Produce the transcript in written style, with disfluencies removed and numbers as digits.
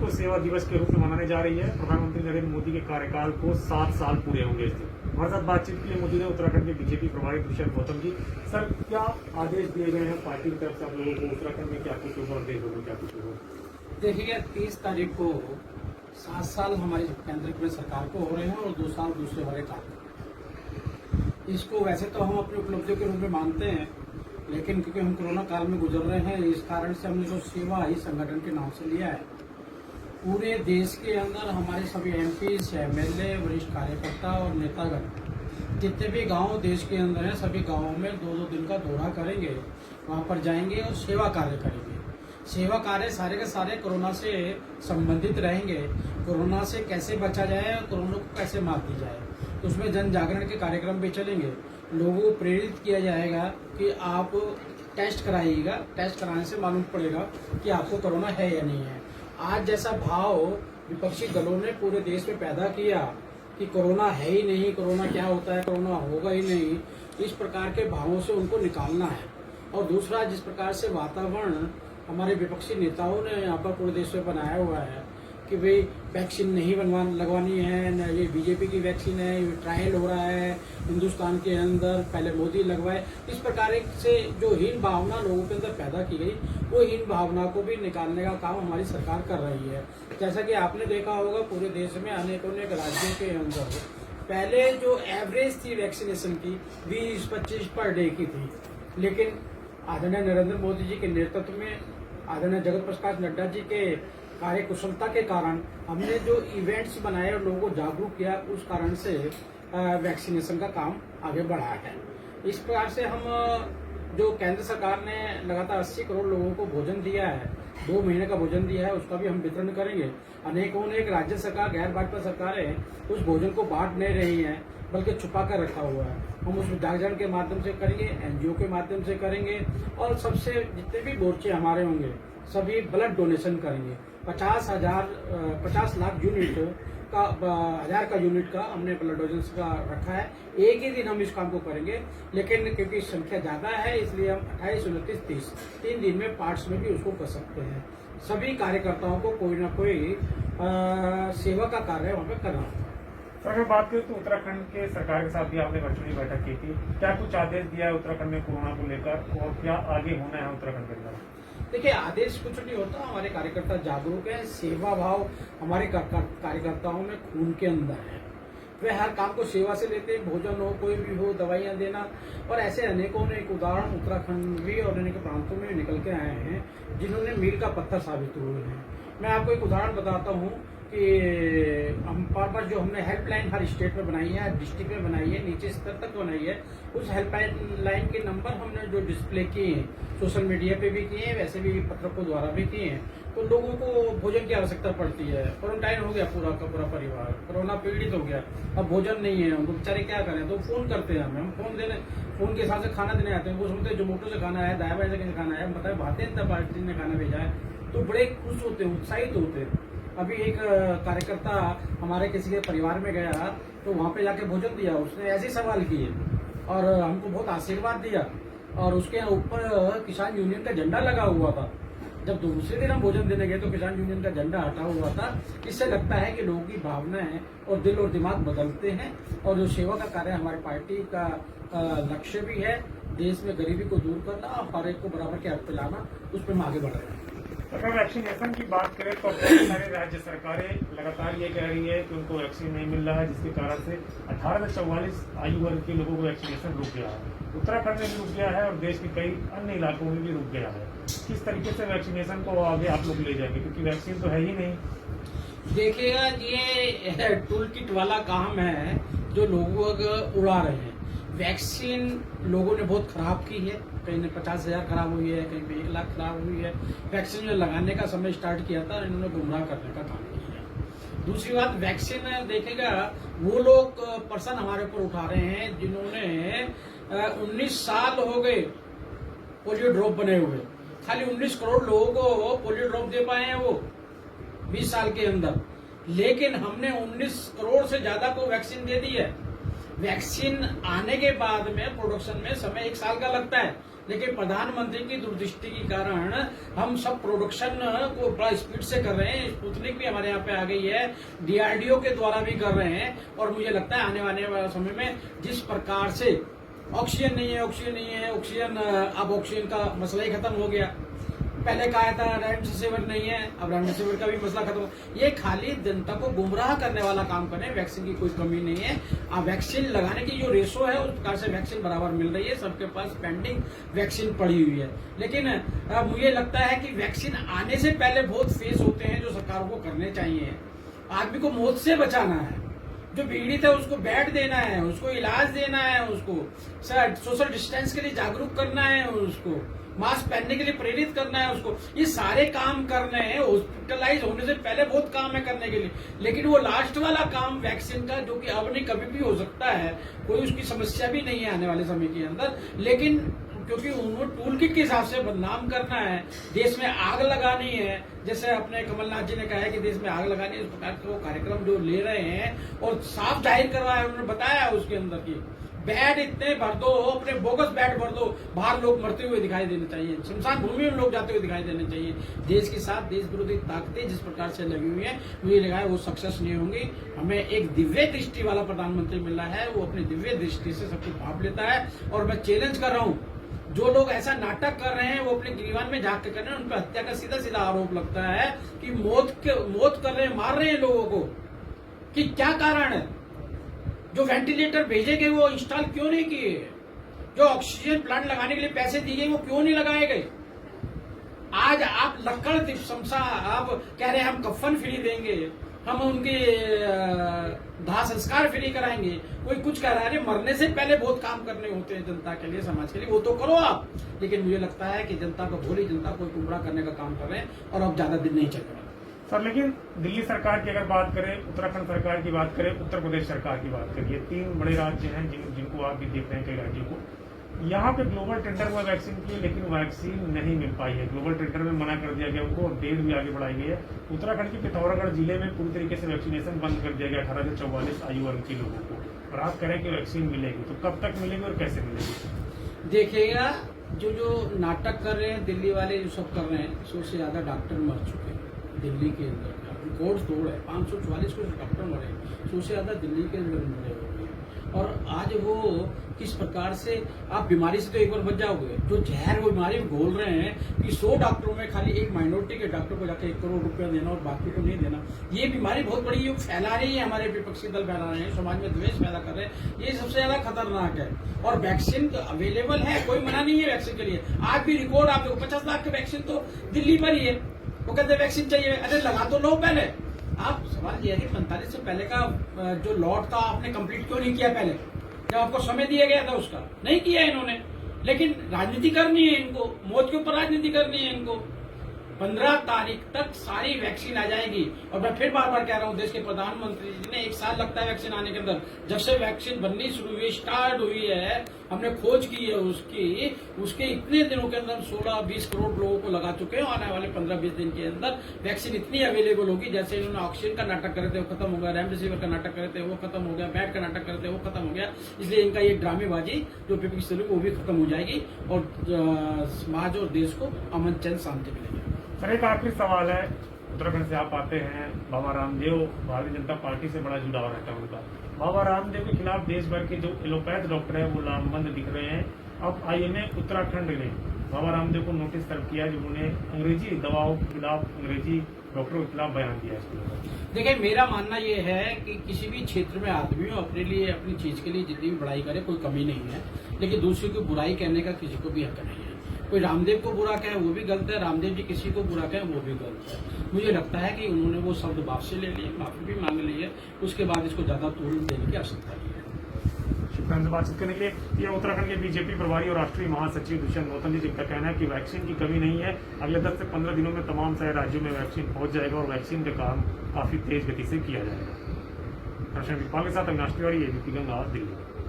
को सेवा दिवस के रूप में मनाने जा रही है। प्रधानमंत्री नरेंद्र मोदी के कार्यकाल को 7 साल पूरे होंगे इस दिन। हमारे साथ बातचीत के लिए मौजूद है उत्तराखंड के बीजेपी प्रभारी दुष्यंत गौतम जी। सर, क्या आदेश दिए गए हैं पार्टी की तरफ से आप लोगों को? उत्तराखंड में क्या कुछ होगा और देश में क्या कुछ होगा? देखिए, 30 तारीख को 7 साल हमारी केंद्र में सरकार को हो रहे हैं और 2 साल दूसरे वाले काल। इसको वैसे तो हम अपनी उपलब्धियों के रूप में मानते हैं, लेकिन क्योंकि हम कोरोना काल में गुजर रहे हैं, इस कारण से हमने जो सेवा ही संगठन के नाम से लिया है। पूरे देश के अंदर हमारे सभी MP, MLA, वरिष्ठ कार्यकर्ता और नेतागण जितने भी गांव देश के अंदर हैं, सभी गांवों में 2-2 दिन का दौरा करेंगे। वहां पर जाएंगे और सेवा कार्य करेंगे। सेवा कार्य सारे के सारे कोरोना से संबंधित रहेंगे। कोरोना से कैसे बचा जाए और कोरोना को कैसे मात दी जाए, तो उसमें जन जागरण के कार्यक्रम भी चलेंगे। लोगों को प्रेरित किया जाएगा कि आप टेस्ट कराइएगा। टेस्ट कराने से मालूम पड़ेगा कि आपको कोरोना है या नहीं है। आज जैसा भाव विपक्षी दलों ने पूरे देश में पैदा किया कि कोरोना है ही नहीं, कोरोना क्या होता है, कोरोना होगा ही नहीं, इस प्रकार के भावों से उनको निकालना है। और दूसरा, जिस प्रकार से वातावरण हमारे विपक्षी नेताओं ने यहाँ पर पूरे देश में बनाया हुआ है कि भाई वैक्सीन नहीं लगवानी है, न ये बीजेपी की वैक्सीन है, ये ट्रायल हो रहा है हिंदुस्तान के अंदर, पहले मोदी लगवाए, इस प्रकार से जो हीन भावना लोगों के अंदर पैदा की गई, वो हीन भावना को भी निकालने का काम हमारी सरकार कर रही है। जैसा कि आपने देखा होगा, पूरे देश में अनेक राज्यों के अंदर पहले जो एवरेज थी वैक्सीनेशन की 20-25 पर डे की थी, लेकिन आदरणीय नरेंद्र मोदी जी के नेतृत्व में, आदरणीय जगत प्रकाश नड्डा जी के कार्य कुशलता के कारण हमने जो इवेंट्स बनाए और लोगों को जागरूक किया, उस कारण से वैक्सीनेशन का काम आगे बढ़ा है। इस प्रकार से हम जो केंद्र सरकार ने लगातार 80 करोड़ लोगों को भोजन दिया है, 2 महीने का भोजन दिया है, उसका भी हम वितरण करेंगे। अनेक राज्य सरकार, गैर भाजपा सरकारें उस भोजन को बांट नहीं रही हैं, बल्कि छुपा कर रखा हुआ है। हम उस जागरण के माध्यम से करेंगे, NGO के माध्यम से करेंगे, और सबसे जितने भी मोर्चे हमारे होंगे सभी ब्लड डोनेशन करेंगे। 50 लाख यूनिट का 1000 का यूनिट का हमने ब्लड डोनेशन का रखा है। एक ही दिन हम इस काम को करेंगे, लेकिन क्योंकि संख्या ज्यादा है इसलिए हम 28, 29, 30 3 दिन में पार्ट्स में भी उसको कर सकते हैं। सभी कार्यकर्ताओं को कोई ना कोई सेवा का कार्य वहाँ पे करना होगा। सर, अगर बात करें तो उत्तराखंड के सरकार के साथ भी आपने वर्चुअली बैठक की थी। क्या कुछ आदेश दिया है उत्तराखंड में कोरोना को लेकर, और क्या आगे होना है उत्तराखंड के अंदर? देखिए, आदेश कुछ नहीं होता। हमारे कार्यकर्ता जागरूक हैं। सेवा भाव हमारे कार्यकर्ताओं में खून के अंदर है। वे हर काम को सेवा से लेते हैं, भोजन हो, कोई भी हो, दवाइयां देना, और ऐसे अनेकों ने एक उदाहरण उत्तराखंड भी और अनेक प्रांतों में निकल के आए हैं जिन्होंने मील का पत्थर साबित हुए हैं। मैं आपको एक उदाहरण बताता हूँ कि हम पर जो हमने हेल्पलाइन हर स्टेट में बनाई है, हर डिस्ट्रिक्ट में बनाई है, नीचे स्तर तक बनाई है। उस हेल्पलाइन के नंबर हमने जो डिस्प्ले किए हैं, सोशल मीडिया पे भी किए हैं, वैसे भी पत्रकों द्वारा भी किए हैं। तो लोगों को भोजन की आवश्यकता पड़ती है। क्वारंटाइन हो गया पूरा का पूरा परिवार, कोरोना पीड़ित हो गया, अब भोजन नहीं है, उनको बेचारे क्या करें? तो फोन करते हैं हम फोन के हिसाब से खाना देने आते हैं। वो सुनते हैं जोमेटो से खाना है, दाया बाई से खाना है, बताए भारतीय जनता पार्टी ने खाना भेजा है, तो बड़े खुश होते हैं, उत्साहित होते हैं। अभी एक कार्यकर्ता हमारे किसी के परिवार में गया, तो वहां पे जाके भोजन दिया, उसने ऐसे सवाल किए और हमको बहुत आशीर्वाद दिया, और उसके ऊपर किसान यूनियन का झंडा लगा हुआ था। जब दूसरे दिन हम भोजन देने गए तो किसान यूनियन का झंडा हटा हुआ था। इससे लगता है कि लोगों की भावनाएं और दिल और दिमाग बदलते हैं, और जो सेवा का कार्य हमारी पार्टी का लक्ष्य भी है, देश में गरीबी को दूर करना और हर एक को बराबर के हक पे लाना, उस पर हम आगे बढ़ रहे हैं। अगर वैक्सीनेशन की बात करें तो बहुत सारे राज्य सरकारें लगातार ये कह रही है कि उनको वैक्सीन नहीं मिल रहा है, जिसके कारण से 18 से 44 आयु वर्ग के लोगों को वैक्सीनेशन रुक गया है। उत्तराखंड में भी रुक गया है और देश के कई अन्य इलाकों में भी रुक गया है। किस तरीके से वैक्सीनेशन को आगे आप लोग ले जाएंगे, क्योंकि वैक्सीन तो है ही नहीं? देखिएगा, ये टूल किट वाला काम है जो लोग उड़ा रहे हैं। वैक्सीन लोगों ने बहुत खराब की है, कहीं ने 50,000 खराब हुई है, कहीं पे 1 लाख खराब हुई है। वैक्सीन जो लगाने का समय स्टार्ट किया था, इन्होंने गुमराह करने का काम किया है। दूसरी बात, वैक्सीन देखेगा, वो लोग पर्सन हमारे ऊपर उठा रहे हैं जिन्होंने 19 साल हो गए पोलियो ड्रॉप बने हुए। खाली 19 करोड़ लोगों को पोलियो ड्रॉप दे पाए हैं वो 20 साल के अंदर, लेकिन हमने 19 करोड़ से ज्यादा को वैक्सीन दे दी है। वैक्सीन आने के बाद में प्रोडक्शन में समय 1 साल का लगता है, लेकिन प्रधानमंत्री की दूरदृष्टि के कारण हम सब प्रोडक्शन को बड़ा स्पीड से कर रहे हैं। स्पुतनिक भी हमारे यहाँ पे आ गई है, डीआरडीओ के द्वारा भी कर रहे हैं। और मुझे लगता है आने वाले समय में जिस प्रकार से ऑक्सीजन नहीं है, अब ऑक्सीजन का मसला ही खत्म हो गया। पहले कहा था रेमडेसिविर नहीं है, अब रेमडेसिविर का भी मसला खत्म हो। ये खाली जनता को गुमराह करने वाला काम कर रहे हैं। वैक्सीन की कोई कमी नहीं है। अब वैक्सीन लगाने की जो रेशो है उस प्रकार से वैक्सीन बराबर मिल रही है, सबके पास पेंडिंग वैक्सीन पड़ी हुई है। लेकिन मुझे लगता है कि वैक्सीन आने से पहले बहुत फेज होते हैं जो सरकारों को करने चाहिए। आदमी को मौत से बचाना है, जो पीड़ित है उसको बेड देना है, उसको इलाज देना है, उसको सोशल डिस्टेंस के लिए जागरूक करना है, उसको मास्क पहनने के लिए प्रेरित करना है उसको। ये सारे काम करने हैं। हॉस्पिटलाइज होने से पहले बहुत काम है करने के लिए, लेकिन वो लास्ट वाला काम वैक्सीन का, जो कि अब नहीं कभी भी हो सकता है, कोई उसकी समस्या भी नहीं है आने वाले समय के अंदर। लेकिन क्योंकि उन्होंने टूल किट के हिसाब से बदनाम करना है, देश में आग लगानी है, जैसे अपने कमलनाथ जी ने कहा है कि देश में आग लगानी है, इस प्रकार के वो कार्यक्रम जो ले रहे हैं और साफ जाहिर करवाया, उन्होंने बताया उसके अंदर की बेड इतने भर दो, अपने बोगस बेड भर दो, बाहर लोग मरते हुए दिखाई देने चाहिए, शमशान भूमि में लोग जाते हुए दिखाई देने चाहिए। देश के साथ देश विरोधी ताकतें जिस प्रकार से लगी हुई है, मुझे लगा है वो सक्सेस नहीं होंगी। हमें एक दिव्य दृष्टि वाला प्रधानमंत्री मिला है, वो अपनी दिव्य दृष्टि से सब कुछ भाप लेता है। और मैं चैलेंज कर रहा हूँ, जो लोग ऐसा नाटक कर रहे हैं वो अपने गिरवान में झांक के कर रहे हैं, उन पर हत्या का सीधा सीधा आरोप लगता है कि मौत कर रहे हैं, मार रहे हैं लोगों को। कि क्या कारण है? जो वेंटिलेटर भेजे गए वो इंस्टॉल क्यों नहीं किए? जो ऑक्सीजन प्लांट लगाने के लिए पैसे दिए गए वो क्यों नहीं लगाए गए? आज आप लक्कड़ शमशा आप कह रहे हैं हम कफन फ्री देंगे, हम उनके दाह संस्कार फ्री कराएंगे, कोई कुछ कह रहा है। मरने से पहले बहुत काम करने होते हैं जनता के लिए, समाज के लिए, वो तो करो आप। लेकिन मुझे लगता है कि जनता को, भोली जनता को गुमराह करने का काम कर रहे हैं और अब ज्यादा दिन नहीं चल रहा सर। लेकिन दिल्ली सरकार की अगर बात करें, उत्तराखंड सरकार की बात करें, उत्तर प्रदेश सरकार की बात करें, ये तीन बड़े राज्य हैं जिनको आप भी देख रहे हैं, कई राज्यों को। यहाँ पे ग्लोबल टेंडर हुआ वैक्सीन की, लेकिन वैक्सीन नहीं मिल पाई है। ग्लोबल टेंडर में मना कर दिया गया उनको, और डेट भी आगे बढ़ाई गई है। उत्तराखंड के पिथौरागढ़ जिले में पूरी तरीके से वैक्सीनेशन बंद कर दिया गया 18 से 44 आयु वर्ग के लोगों को। और आप कह रहे हैं कि वैक्सीन मिलेगी, तो कब तक मिलेगी और कैसे मिलेगी? देखिएगा, जो नाटक कर रहे हैं दिल्ली वाले, जो सब कर रहे हैं, 100 से ज्यादा डॉक्टर मर चुके हैं दिल्ली के अंदर। रिकॉर्ड तोड़ है, 544 को डॉक्टर मरे, 100 से ज्यादा दिल्ली के अंदर मरे हुए हैं। और आज वो किस प्रकार से, आप बीमारी से तो एक बार बच जाओगे, जो जहर वो बीमारी में घोल रहे हैं कि 100 डॉक्टरों में खाली एक माइनॉरिटी के डॉक्टर को जाकर 1 करोड़ रुपया देना और बाकी को नहीं देना। ये बीमारी बहुत बड़ी ये फैला रही है, हमारे विपक्षी दल फैला रहे हैं, समाज में द्वेष पैदा कर रहे हैं। ये सबसे ज्यादा खतरनाक है। और वैक्सीन अवेलेबल है, कोई मना नहीं है वैक्सीन के लिए। आज भी रिकॉर्ड आप देखो, 50 लाख के वैक्सीन तो दिल्ली पर ही है। वो कहते हैं वैक्सीन चाहिए, अरे लगा तो लो पहले। आप सवाल ये है कि 45 से पहले का जो लॉट था आपने कंप्लीट क्यों नहीं किया? पहले जब आपको समय दिया गया था उसका नहीं किया इन्होंने। लेकिन राजनीति करनी है इनको, मौत के ऊपर राजनीति करनी है इनको। 15 तारीख तक सारी वैक्सीन आ जाएगी। और मैं फिर बार बार कह रहा हूँ, देश के प्रधानमंत्री जी ने 1 साल लगता है वैक्सीन आने के अंदर। जब से वैक्सीन बननी शुरू हुई, स्टार्ट हुई है, हमने खोज की है उसके इतने दिनों के अंदर 16-20 करोड़ लोगों को लगा चुके हैं। आने वाले 15-20 दिन के अंदर वैक्सीन इतनी अवेलेबल होगी। जैसे इन्होंने ऑक्सीजन का नाटक करे थे वो खत्म हो गया, रेमडेसिविर का नाटक करे थे वो खत्म हो गया, बेड का नाटक करे थे वो खत्म हो गया। इसलिए इनका ये ड्रामेबाजी जो विपक्ष दल वो भी खत्म हो जाएगी और समाज और देश को अमन चैन शांति मिलेगी। सर, एक आखिरी सवाल है। उत्तराखंड से आप आते हैं, बाबा रामदेव भारतीय जनता पार्टी से बड़ा जुड़ाव रहता है उनका। बाबा रामदेव के खिलाफ देश भर के जो एलोपैथ डॉक्टर है वो लामबंद दिख रहे हैं। अब आईएमए उत्तराखंड ने बाबा रामदेव को नोटिस सर्व किया, जिन्होंने अंग्रेजी दवाओं के खिलाफ, अंग्रेजी डॉक्टरों के खिलाफ बयान दिया है। देखिए, मेरा मानना ये है कि किसी भी क्षेत्र में आदमी अपने लिए, अपनी चीज के लिए जितनी भी बड़ाई करे कोई कमी नहीं है, लेकिन दूसरे को बुराई करने का किसी को भी हक नहीं है। कोई रामदेव को बुरा कहे वो भी गलत है, रामदेव जी किसी को बुरा कहे वो भी गलत है। मुझे लगता है कि उन्होंने वो शब्द वापसी ले लिए, माफी भी मांग ली है, उसके बाद इसको ज्यादा तूल देने की आवश्यकता नहीं है। शुक्रिया बातचीत करने के लिए। ये उत्तराखंड के बीजेपी प्रभारी और राष्ट्रीय महासचिव दुष्यंत गौतम जी, जिनका कहना है कि वैक्सीन की कमी नहीं है। अगले 10 से 15 दिनों में तमाम सारे राज्यों में वैक्सीन पहुंच जाएगा और वैक्सीन का काम काफी तेज गति से किया जाएगा। कृष्ण विपाल के साथ अविनाश तिवारी, एबीपी गंगा, दिल्ली।